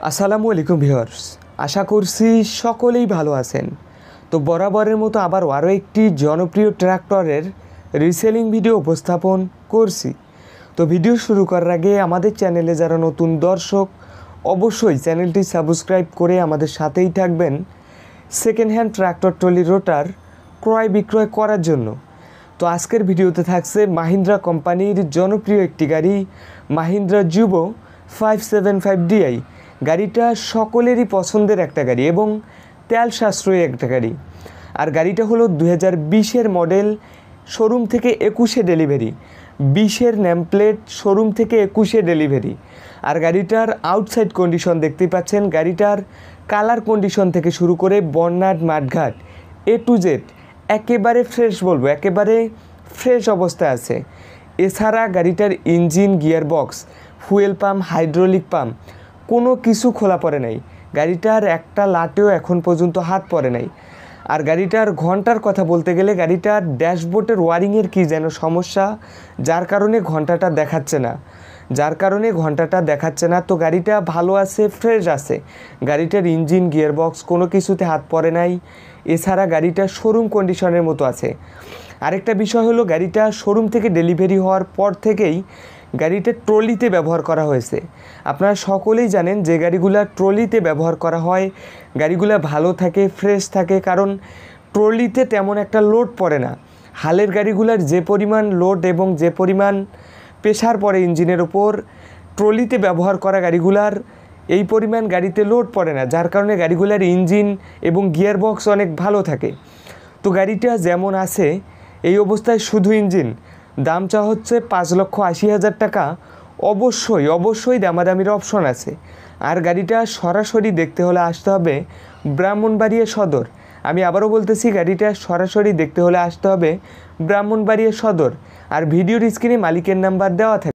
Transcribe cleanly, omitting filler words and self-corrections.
আসসালামু আলাইকুম ভিউয়ার্স, আশা করছি সকলেই ভালো আছেন। তো বরাবরের মতো আরও একটি জনপ্রিয় ট্রাক্টরের রিসেলিং ভিডিও উপস্থাপন করছি। তো ভিডিও শুরু করার আগে আমাদের চ্যানেলে যারা নতুন দর্শক অবশ্যই চ্যানেলটি সাবস্ক্রাইব করে আমাদের সাথেই থাকবেন সেকেন্ড হ্যান্ড ট্রাক্টর ট্রলি রোটার ক্রয় বিক্রয় করার জন্য। তো আজকের ভিডিওতে থাকছে মাহিন্দ্রা কোম্পানির জনপ্রিয় একটি গাড়ি মাহিন্দ্রা জুবো 575DI। গাড়িটা সকলেরই পছন্দের একটা গাড়ি এবং তেল সাশ্রয়ী একটা গাড়ি। আর গাড়িটা হলো 2020-এর মডেল, শোরুম থেকে 21-এ ডেলিভারি। 20-এর নেমপ্লেট, শোরুম থেকে 21-এ ডেলিভারি। আর গাড়িটার আউটসাইড কন্ডিশন দেখতে পাচ্ছেন। গাড়িটার কালার কন্ডিশন থেকে শুরু করে বর্নাট মাঠঘাট A to Z একেবারে ফ্রেশ বলবো, একেবারে ফ্রেশ অবস্থায় আছে। এছাড়া গাড়িটার engine, gear box, fuel pump, hydraulic pump কোনো কিছু খোলা পড়ে নাই। গাড়িটার একটা লাটেও এখন পর্যন্ত হাত পড়ে নাই। আর গাড়িটার ঘন্টার কথা বলতে গেলে গাড়িটার ড্যাশবোর্ডের ওয়ারিংয়ের কী যেন সমস্যা, যার কারণে ঘন্টাটা দেখাচ্ছে না। তো গাড়িটা ভালো আছে, ফ্রেশ আছে। গাড়িটার ইঞ্জিন, গিয়ার বক্স কোনো কিছুতে হাত পড়ে নাই। এছাড়া গাড়িটা শোরুম কন্ডিশনের মতো আছে। আরেকটা বিষয় হলো গাড়িটা শোরুম থেকে ডেলিভারি হওয়ার পর থেকেই গাড়িটা ট্রলিতে ব্যবহার করা হয়েছে। আপনারা সকলেই জানেন যে গাড়িগুলা ট্রলিতে ব্যবহার করা হয় গাড়িগুলা ভালো থাকে, ফ্রেশ থাকে, কারণ ট্রলিতে তেমন একটা লোড পড়ে না। হালের গাড়িগুলার যে পরিমাণ লোড এবং যে পরিমাণ প্রেশার পড়ে ইঞ্জিনের ওপর, ট্রলিতে ব্যবহার করা গাড়িগুলার এই পরিমাণ গাড়িতে লোড পড়ে না, যার কারণে গাড়িগুলার ইঞ্জিন এবং গিয়ার বক্স অনেক ভালো থাকে। তো গাড়িটা যেমন আছে এই অবস্থায় শুধু ইঞ্জিন, দাম চা হচ্ছে 5,80,000 টাকা। অবশ্যই দামাদামির অপশন আছে। আর গাড়িটা সরাসরি দেখতে হলে আসতে হবে ব্রাহ্মণবাড়িয়া সদর। আমি আবারও বলতেছি, গাড়িটা সরাসরি দেখতে হলে আসতে হবে ব্রাহ্মণবাড়িয়া সদর। আর ভিডিওর স্ক্রিনে মালিকের নাম্বার দেওয়া থাকে।